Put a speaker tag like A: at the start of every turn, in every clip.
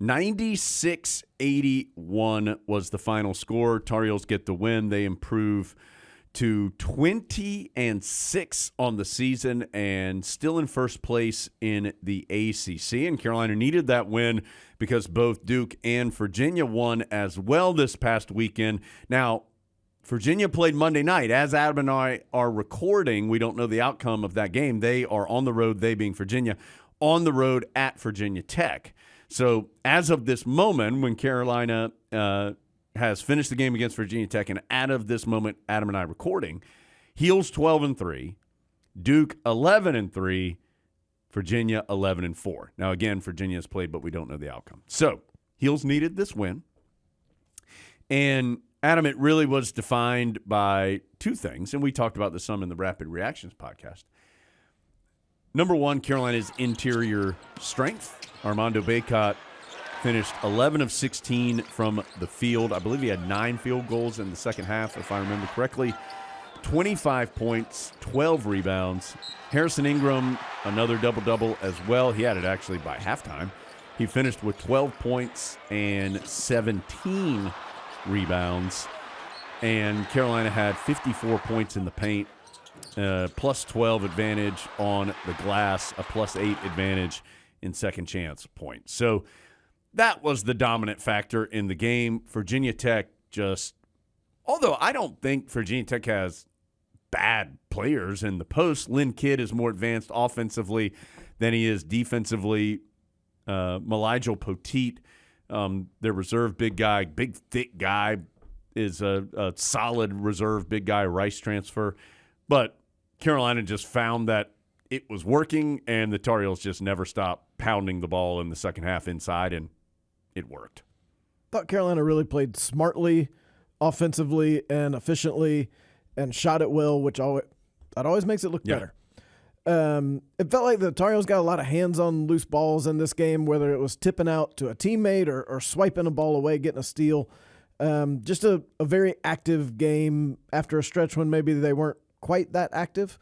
A: 96-81 was the final score. Tar Heels get the win. They improve to 20-6 on the season and still in first place in the ACC. And Carolina needed that win because both Duke and Virginia won as well this past weekend. Now, Virginia played Monday night. As Adam and I are recording, we don't know the outcome of that game. They are on the road, they being Virginia, on the road at Virginia Tech. So as of this moment, when Carolina has finished the game against Virginia Tech, and out of this moment, Adam and I recording, Heels 12-3, Duke 11-3, Virginia 11-4. Now again, Virginia has played, but we don't know the outcome. So Heels needed this win, and Adam, it really was defined by two things, and we talked about this some in the Rapid Reactions podcast. Number one, Carolina's interior strength. Armando Bacot finished 11 of 16 from the field. I believe he had 9 field goals in the second half, if I remember correctly. 25 points, 12 rebounds. Harrison Ingram, another double-double as well. He had it actually by halftime. He finished with 12 points and 17 rebounds. And Carolina had 54 points in the paint, plus 12 advantage on the glass, a plus 8 advantage in second chance points. So that was the dominant factor in the game. Virginia Tech just, although I don't think Virginia Tech has bad players in the post, Lynn Kidd is more advanced offensively than he is defensively. Maligel Poteet, their reserve big guy, big thick guy, is a solid reserve big guy, Rice transfer. But Carolina just found that it was working, and the Tar Heels just never stopped pounding the ball in the second half inside, and it worked.
B: Thought Carolina really played smartly, offensively, and efficiently, and shot it well, which always makes it look better. It felt like the Tar Heels got a lot of hands on loose balls in this game, whether it was tipping out to a teammate or swiping a ball away, getting a steal. Just a very active game after a stretch when maybe they weren't quite that active.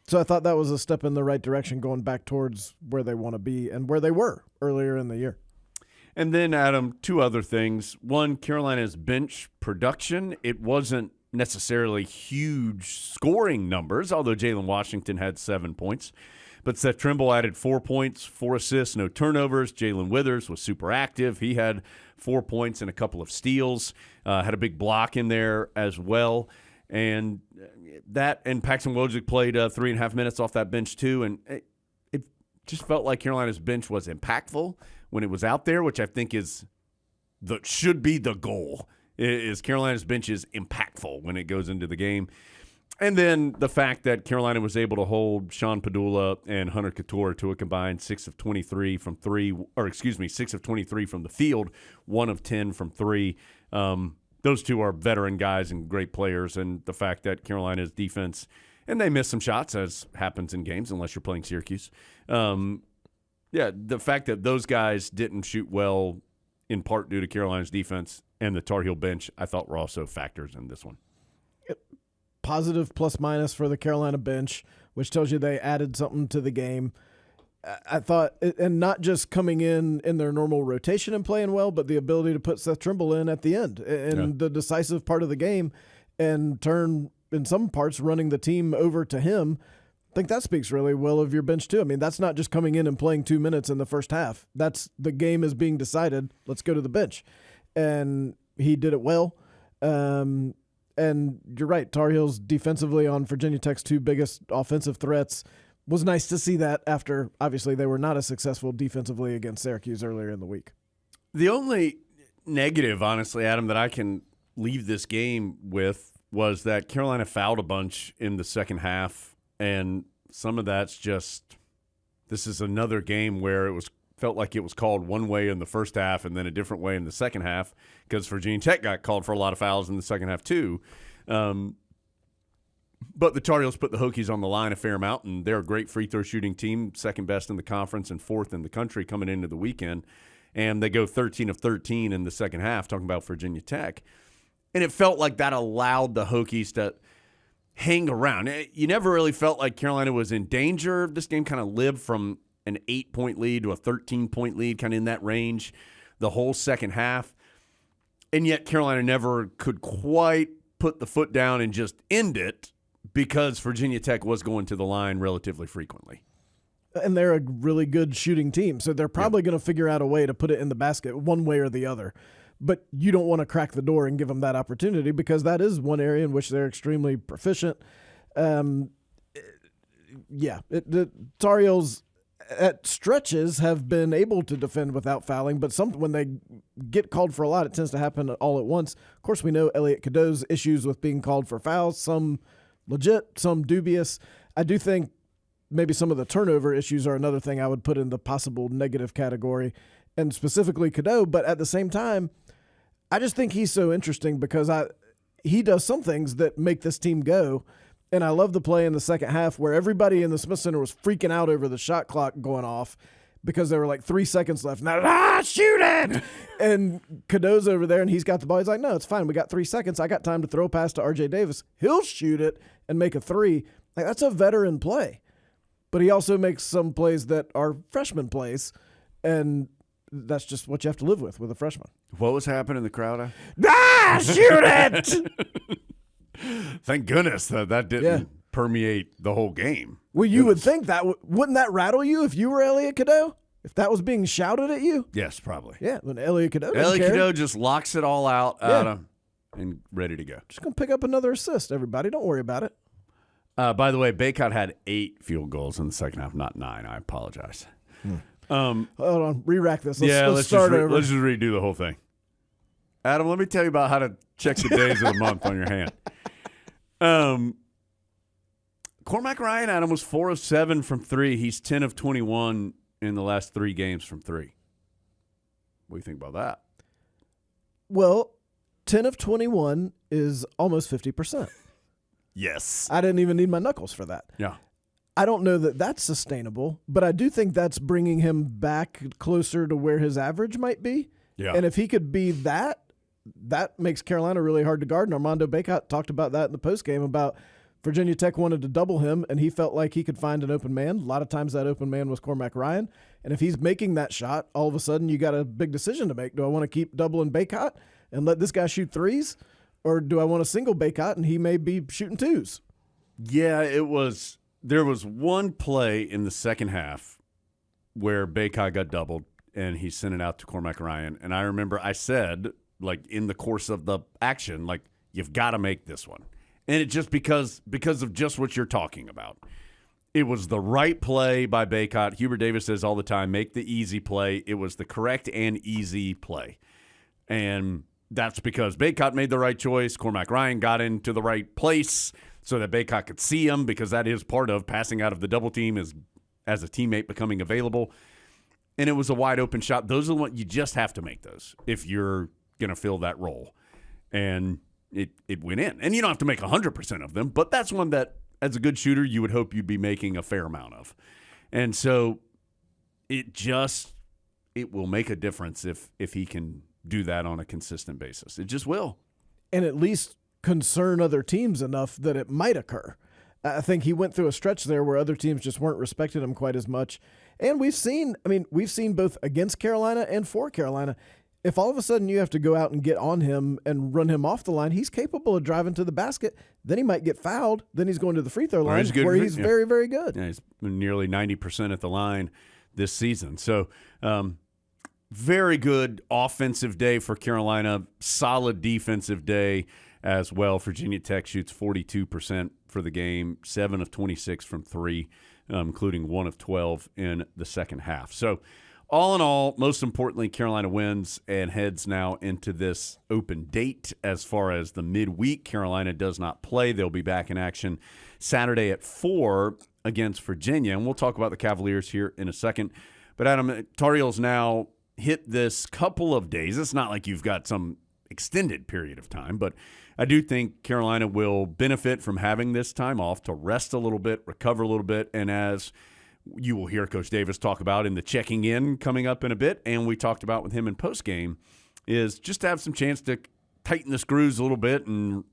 B: So I thought that was a step in the right direction, going back towards where they want to be and where they were earlier in the year.
A: And then, Adam, two other things. One, Carolina's bench production. It wasn't necessarily huge scoring numbers, although Jalen Washington had 7 points. But Seth Trimble added 4 points, 4 assists, no turnovers. Jalen Withers was super active. He had 4 points and a couple of steals. Had a big block in there as well. And Paxton Wojcik played 3.5 minutes off that bench too. And it just felt like Carolina's bench was impactful when it was out there, which I think should be the goal. Is Carolina's bench is impactful when it goes into the game. And then the fact that Carolina was able to hold Sean Padula and Hunter Couture to a combined 6 of 23 from 6 of 23 from the field, 1 of 10 from 3. Those two are veteran guys and great players, and the fact that Carolina's defense, and they missed some shots, as happens in games unless you're playing Syracuse. The fact that those guys didn't shoot well in part due to Carolina's defense and the Tar Heel bench, I thought were also factors in this one.
B: Positive plus minus for the Carolina bench, which tells you they added something to the game. I thought, and not just coming in their normal rotation and playing well, but the ability to put Seth Trimble in at the end and the decisive part of the game and turn, in some parts, running the team over to him. I think that speaks really well of your bench too. I mean, that's not just coming in and playing 2 minutes in the first half. That's the game is being decided. Let's go to the bench. And he did it well. And you're right, Tar Heels defensively on Virginia Tech's 2 biggest offensive threats. Was nice to see that after, obviously, they were not as successful defensively against Syracuse earlier in the week.
A: The only negative, honestly, Adam, that I can leave this game with was that Carolina fouled a bunch in the second half, and some of that's just this is another game where felt like it was called one way in the first half and then a different way in the second half because Virginia Tech got called for a lot of fouls in the second half too. But the Tar Heels put the Hokies on the line a fair amount, and they're a great free throw shooting team, second best in the conference and 4th in the country coming into the weekend. And they go 13 of 13 in the second half, talking about Virginia Tech. And it felt like that allowed the Hokies to hang around. You never really felt like Carolina was in danger. This game kind of lived from an 8-point lead to a 13-point lead, kind of in that range. the whole second half. And yet Carolina never could quite put the foot down and just end it because Virginia Tech was going to the line relatively frequently.
B: And they're a really good shooting team, so they're probably going to figure out a way to put it in the basket one way or the other. But you don't want to crack the door and give them that opportunity because that is one area in which they're extremely proficient. The Tar Heels at stretches have been able to defend without fouling, but when they get called for a lot, it tends to happen all at once. Of course, we know Elliot Cadeau's issues with being called for fouls, some legit, some dubious. I do think maybe some of the turnover issues are another thing I would put in the possible negative category, and specifically Cadeau, but at the same time, I just think he's so interesting because he does some things that make this team go. And I love the play in the second half where everybody in the Smith Center was freaking out over the shot clock going off because there were like 3 seconds left. Now, shoot it! And Cadeau's over there, and he's got the ball. He's like, no, it's fine. We got 3 seconds. I got time to throw a pass to R.J. Davis. He'll shoot it and make a three. Like, that's a veteran play. But he also makes some plays that are freshman plays, and that's just what you have to live with a freshman.
A: What was happening in the crowd?
B: Shoot it!
A: Thank goodness that didn't permeate the whole game.
B: Well, you would think that wouldn't that rattle you if you were Elliot Cadeau? If that was being shouted at you?
A: Yes, probably.
B: Yeah, when Elliot Cadeau
A: Cadeau just locks it all out and ready to go.
B: Just going to pick up another assist, everybody. Don't worry about it.
A: By the way, Baycott had 8 field goals in the second half, not 9. I apologize.
B: Hold on. Re-rack this. Let's
A: start
B: over.
A: Let's just redo the whole thing. Adam, let me tell you about how to check the days of the month on your hand. Cormac Ryan, Adam, was 4 of 7 from 3. He's 10 of 21 in the last 3 games from 3. What do you think about that?
B: Well, 10 of 21 is almost 50%.
A: Yes.
B: I didn't even need my knuckles for that.
A: Yeah.
B: I don't know that that's sustainable, but I do think that's bringing him back closer to where his average might be.
A: Yeah.
B: And if he could be that makes Carolina really hard to guard. And Armando Bacot talked about that in the postgame about Virginia Tech wanted to double him, and he felt like he could find an open man. A lot of times that open man was Cormac Ryan. And if he's making that shot, all of a sudden you got a big decision to make. Do I want to keep doubling Bacot and let this guy shoot threes? Or do I want to single Bacot and he may be shooting twos?
A: Yeah, there was one play in the second half where Bacot got doubled and he sent it out to Cormac Ryan. And I remember I said, like, in the course of the action, like, you've got to make this one. And it just because of just what you're talking about. It was the right play by Bacot. Hubert Davis says all the time, make the easy play. It was the correct and easy play. And that's because Bacot made the right choice. Cormac Ryan got into the right place so that Bacot could see him, because that is part of passing out of the double team as a teammate becoming available. And it was a wide open shot. Those are the ones you just have to make those if you're going to fill that role. And it went in. And you don't have to make 100% of them, but that's one that, as a good shooter, you would hope you'd be making a fair amount of. And so it will make a difference if he can do that on a consistent basis. It just will.
B: And at least concern other teams enough that it might occur. I think he went through a stretch there where other teams just weren't respecting him quite as much. And we've seen both against Carolina and for Carolina, if all of a sudden you have to go out and get on him and run him off the line, he's capable of driving to the basket. Then he might get fouled. Then he's going to the free throw line where he's very, very good.
A: Yeah, he's nearly 90% at the line this season. So, very good offensive day for Carolina. Solid defensive day as well. Virginia Tech shoots 42% for the game, 7 of 26 from 3, including 1 of 12 in the second half. So, all in all, most importantly, Carolina wins and heads now into this open date. As far as the midweek, Carolina does not play. They'll be back in action Saturday at 4 against Virginia. And we'll talk about the Cavaliers here in a second. But, Adam, Tar Heels now hit this couple of days. It's not like you've got some extended period of time, but I do think Carolina will benefit from having this time off to rest a little bit, recover a little bit, and as you will hear Coach Davis talk about in the checking in coming up in a bit, and we talked about with him in postgame, is just to have some chance to tighten the screws a little bit and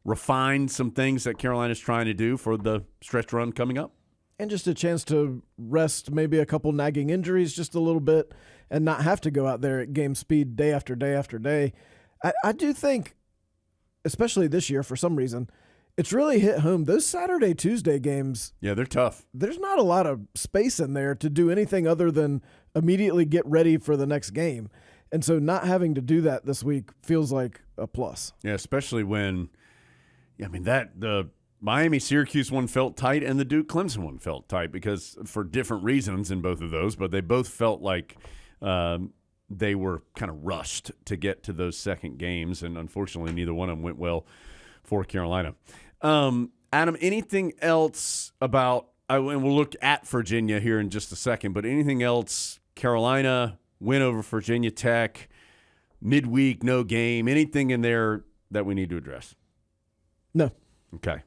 A: refine some things that Carolina's trying to do for the stretch run coming up.
B: and just a chance to rest maybe a couple nagging injuries just a little bit and not have to go out there at game speed day after day after day. I do think, especially this year for some reason, it's really hit home. Those Saturday, Tuesday games,
A: Yeah, they're tough.
B: there's not a lot of space in there to do anything other than immediately get ready for the next game. And so not having to do that this week feels like a plus.
A: Yeah, especially when, the Miami-Syracuse one felt tight and the Duke-Clemson one felt tight because for different reasons in both of those, but they both felt like they were kind of rushed to get to those second games, and unfortunately neither one of them went well for Carolina. Adam, anything else about and we'll look at Virginia here in just a second, but anything else, Carolina, win over Virginia Tech, midweek, no game, anything in there that we need to address?
B: No.
A: Okay.